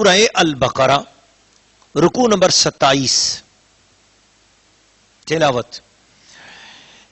سورہ البقرہ رکوع نمبر 27 تلاوت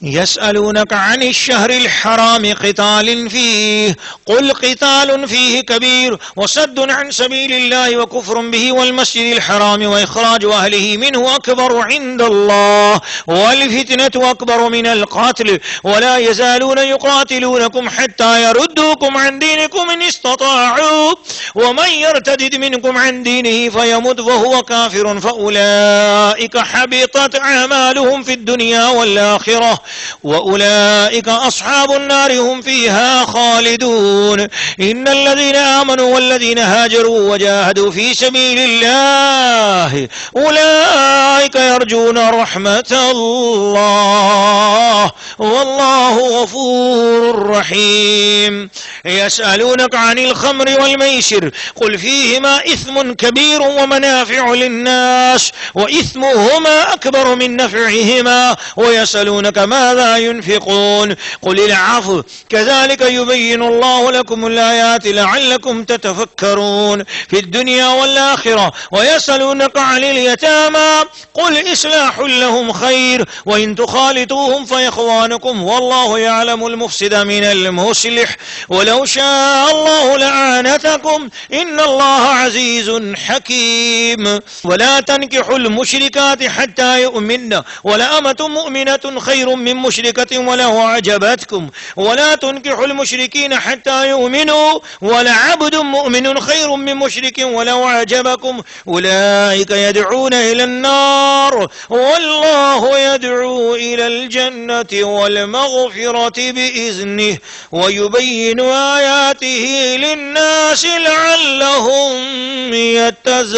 يسألونك عن الشهر الحرام قتال فيه قل قتال فيه كبير وصد عن سبيل الله وكفر به والمسجد الحرام وإخراج أهله منه أكبر عند الله والفتنة أكبر من القتل ولا يزالون يقاتلونكم حتى يردوكم عن دينكم إن استطاعوا ومن يرتد منكم عن دينه فيمت وهو كافر فأولئك حبطت أعمالهم في الدنيا والآخرة وأولئك أصحاب النار هم فيها خالدون إن الذين آمنوا والذين هاجروا وجاهدوا في سبيل الله أولئك يرجون رحمة الله والله غفور رحيم يسألونك عن الخمر والميسر قل فيهما إثم كبير ومنافع للناس وإثمهما أكبر من نفعهما ويسألونك ماذا ينفقون قل العفو كذلك يبين الله لكم الآيات لعلكم تتفكرون في الدنيا والآخرة ويسألونك عن اليتامى قل إصلاح لهم خير وإن تخالطوهم فإخوانكم والله يعلم المفسد من المصلح ولو شاء الله لأعنتكم إن الله عزيز حكيم ولا تنكحوا المشركات حتى يؤمن ولأمة مؤمنة خير من مشركة ولو أعجبتكم ولا تنكحوا المشركين حتى يؤمنوا ولعبد مؤمن خير من مشرك ولو أعجبكم أولئك يدعون إلى النار والله يدعو إلى الجنة والمغفرة بإذنه ويبين آياته للناس لعلهم يتذكرون.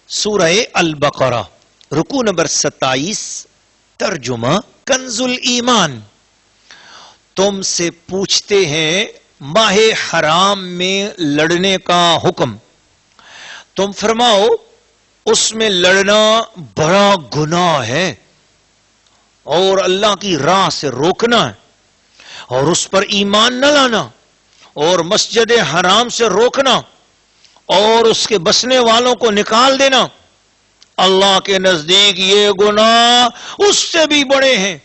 سورہ البقرہ رکوع نمبر 27 ترجمہ کنز الایمان. تم سے پوچھتے ہیں ماہ حرام میں لڑنے کا حکم. تم فرماؤ اس میں لڑنا بڑا گناہ ہے اور اللہ کی راہ سے روکنا ہے اور اس پر ایمان نہ لانا اور مسجد حرام سے روکنا اور اس کے بسنے والوں کو نکال دینا اللہ کے نزدیک یہ گناہ اس سے بھی بڑے ہیں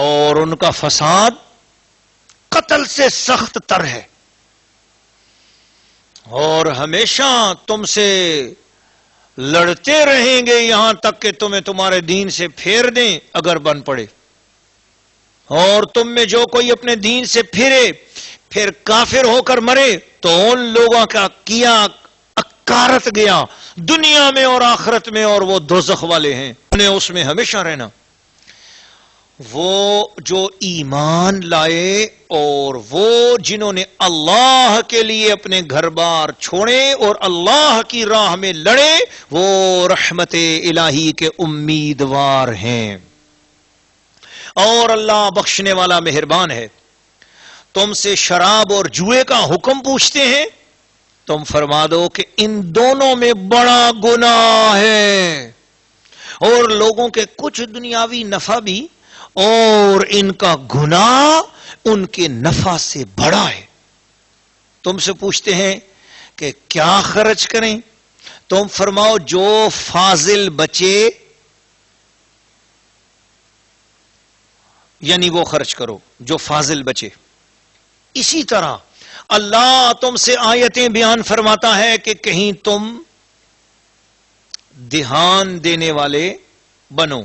اور ان کا فساد قتل سے سخت تر ہے اور ہمیشہ تم سے لڑتے رہیں گے یہاں تک کہ تمہیں تمہارے دین سے پھیر دیں اگر بن پڑے. اور تم میں جو کوئی اپنے دین سے پھرے پھر کافر ہو کر مرے تو ان لوگوں کا کیا اکارت گیا دنیا میں اور آخرت میں اور وہ دوزخ والے ہیں انہیں اس میں ہمیشہ رہنا. وہ جو ایمان لائے اور وہ جنہوں نے اللہ کے لیے اپنے گھر بار چھوڑے اور اللہ کی راہ میں لڑے وہ رحمت الہی کے امیدوار ہیں اور اللہ بخشنے والا مہربان ہے. تم سے شراب اور جوئے کا حکم پوچھتے ہیں تم فرما دو کہ ان دونوں میں بڑا گناہ ہے اور لوگوں کے کچھ دنیاوی نفع بھی اور ان کا گناہ ان کے نفع سے بڑا ہے. تم سے پوچھتے ہیں کہ کیا خرچ کریں تم فرماؤ جو فاضل بچے یعنی وہ خرچ کرو جو فاضل بچے. اسی طرح اللہ تم سے آیتیں بیان فرماتا ہے کہ کہیں تم دھیان دینے والے بنو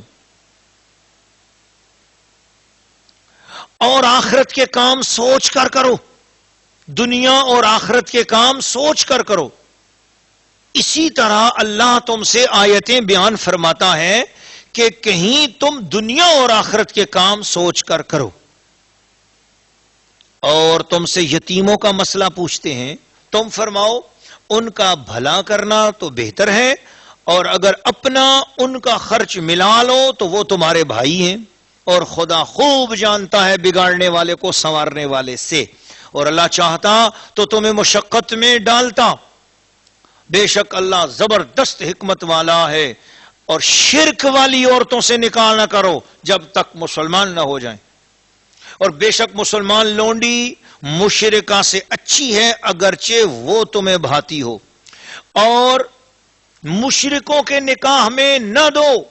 اور آخرت کے کام سوچ کر کرو دنیا اور آخرت کے کام سوچ کر کرو. اسی طرح اللہ تم سے آیتیں بیان فرماتا ہے کہ کہیں تم دنیا اور آخرت کے کام سوچ کر کرو. اور تم سے یتیموں کا مسئلہ پوچھتے ہیں تم فرماؤ ان کا بھلا کرنا تو بہتر ہے اور اگر اپنا ان کا خرچ ملا لو تو وہ تمہارے بھائی ہیں اور خدا خوب جانتا ہے بگاڑنے والے کو سنوارنے والے سے اور اللہ چاہتا تو تمہیں مشقت میں ڈالتا. بے شک اللہ زبردست حکمت والا ہے. اور شرک والی عورتوں سے نکاح نہ کرو جب تک مسلمان نہ ہو جائیں. اور بے شک مسلمان لونڈی مشرکہ سے اچھی ہے اگرچہ وہ تمہیں بھاتی ہو، اور مشرکوں کے نکاح میں نہ دو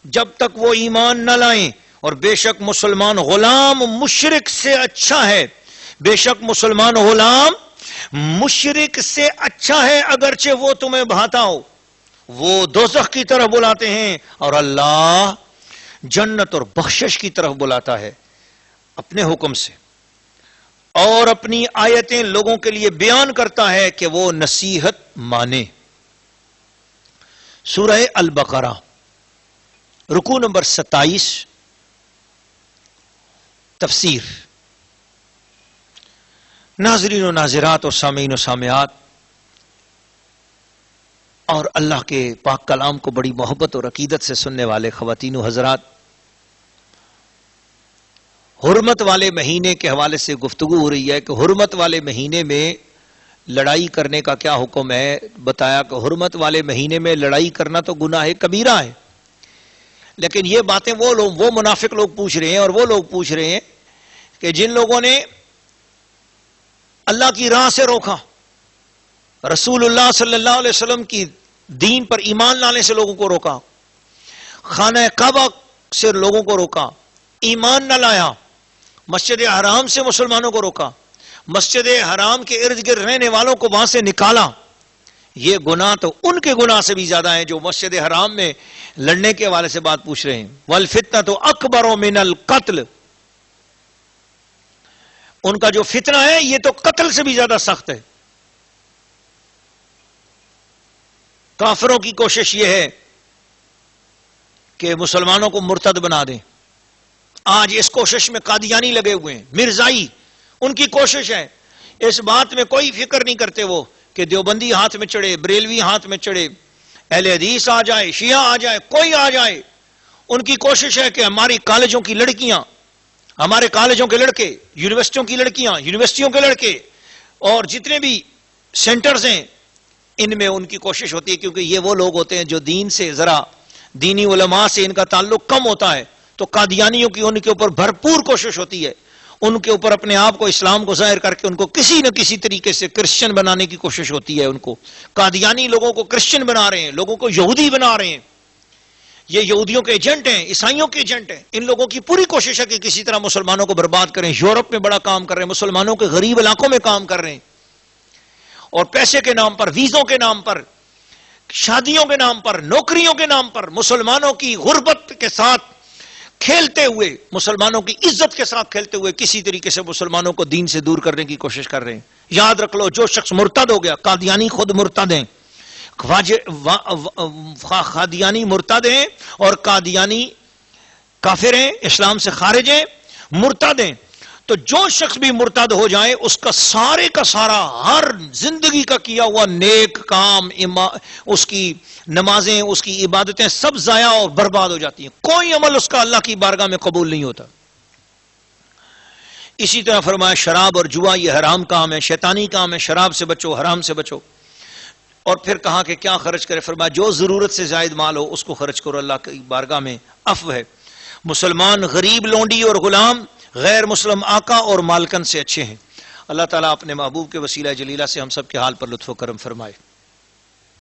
جب تک وہ ایمان نہ لائیں، اور بے شک مسلمان غلام مشرک سے اچھا ہے، بے شک مسلمان غلام مشرک سے اچھا ہے اگرچہ وہ تمہیں بھاتا ہو۔ وہ دوزخ کی طرف بلاتے ہیں اور اللہ جنت اور بخشش کی طرف بلاتا ہے اپنے حکم سے، اور اپنی آیتیں لوگوں کے لیے بیان کرتا ہے کہ وہ نصیحت مانے۔ سورہ البقرہ رکوع نمبر 27، تفسیر۔ ناظرین و ناظرات اور سامعین و سامعات، اور اللہ کے پاک کلام کو بڑی محبت اور عقیدت سے سننے والے خواتین و حضرات، حرمت والے مہینے کے حوالے سے گفتگو ہو رہی ہے کہ حرمت والے مہینے میں لڑائی کرنے کا کیا حکم ہے۔ بتایا کہ حرمت والے مہینے میں لڑائی کرنا تو گناہ کبیرہ ہے، لیکن یہ باتیں وہ منافق لوگ پوچھ رہے ہیں، اور وہ لوگ پوچھ رہے ہیں کہ جن لوگوں نے اللہ کی راہ سے روکا، رسول اللہ صلی اللہ علیہ وسلم کی دین پر ایمان لانے سے لوگوں کو روکا، خانہ کعبہ سے لوگوں کو روکا، ایمان نہ لایا، مسجد حرام سے مسلمانوں کو روکا، مسجد حرام کے ارد گرد رہنے والوں کو وہاں سے نکالا، یہ گناہ تو ان کے گناہ سے بھی زیادہ ہیں جو مسجد حرام میں لڑنے کے حوالے سے بات پوچھ رہے ہیں۔ والفتنۃ اکبر من القتل، ان کا جو فتنہ ہے یہ تو قتل سے بھی زیادہ سخت ہے۔ کافروں کی کوشش یہ ہے کہ مسلمانوں کو مرتد بنا دیں۔ آج اس کوشش میں قادیانی لگے ہوئے ہیں، مرزائی، ان کی کوشش ہے، اس بات میں کوئی فکر نہیں کرتے وہ کہ دیوبندی ہاتھ میں چڑھے، بریلوی ہاتھ میں چڑھے، اہل حدیث آ جائے، شیعہ آ جائے، کوئی آ جائے، ان کی کوشش ہے کہ ہماری کالجوں کی لڑکیاں، ہمارے کالجوں کے لڑکے، یونیورسٹیوں کی لڑکیاں، یونیورسٹیوں کے لڑکے، اور جتنے بھی سینٹرز ہیں ان میں ان کی کوشش ہوتی ہے، کیونکہ یہ وہ لوگ ہوتے ہیں جو دین سے ذرا دینی علماء سے ان کا تعلق کم ہوتا ہے، تو قادیانیوں کی ان کے اوپر بھرپور کوشش ہوتی ہے، ان کے اوپر اپنے آپ کو اسلام کو ظاہر کر کے ان کو کسی نہ کسی طریقے سے کرسچن بنانے کی کوشش ہوتی ہے۔ ان کو قادیانی لوگوں کو کرسچن بنا رہے ہیں، لوگوں کو یہودی بنا رہے ہیں، یہ یہودیوں کے ایجنٹ ہیں، عیسائیوں کے ایجنٹ ہیں۔ ان لوگوں کی پوری کوشش ہے کہ کسی طرح مسلمانوں کو برباد کریں۔ یورپ میں بڑا کام کر رہے ہیں، مسلمانوں کے غریب علاقوں میں کام کر رہے ہیں، اور پیسے کے نام پر، ویزوں کے نام پر، شادیوں کے نام پر، نوکریوں کے نام پر مسلمانوں کی غربت کے ساتھ کھیلتے ہوئے، مسلمانوں کی عزت کے ساتھ کھیلتے ہوئے کسی طریقے سے مسلمانوں کو دین سے دور کرنے کی کوشش کر رہے ہیں۔ یاد رکھ لو، جو شخص مرتد ہو گیا، قادیانی خود مرتد ہیں، قادیانی مرتد ہیں اور قادیانی کافر ہیں، اسلام سے خارج ہیں، مرتد ہیں۔ تو جو شخص بھی مرتد ہو جائے اس کا سارے کا سارا ہر زندگی کا کیا ہوا نیک کام، اس کی نمازیں، اس کی عبادتیں سب ضائع اور برباد ہو جاتی ہیں، کوئی عمل اس کا اللہ کی بارگاہ میں قبول نہیں ہوتا۔ اسی طرح فرمایا شراب اور جوا یہ حرام کام ہے، شیطانی کام ہے، شراب سے بچو، حرام سے بچو۔ اور پھر کہا کہ کیا خرچ کرے، فرمایا جو ضرورت سے زائد مال ہو اس کو خرچ کرو، اللہ کی بارگاہ میں عفو ہے۔ مسلمان غریب لونڈی اور غلام غیر مسلم آقا اور مالکن سے اچھے ہیں۔ اللہ تعالیٰ اپنے محبوب کے وسیلہ جلیلہ سے ہم سب کے حال پر لطف و کرم فرمائے۔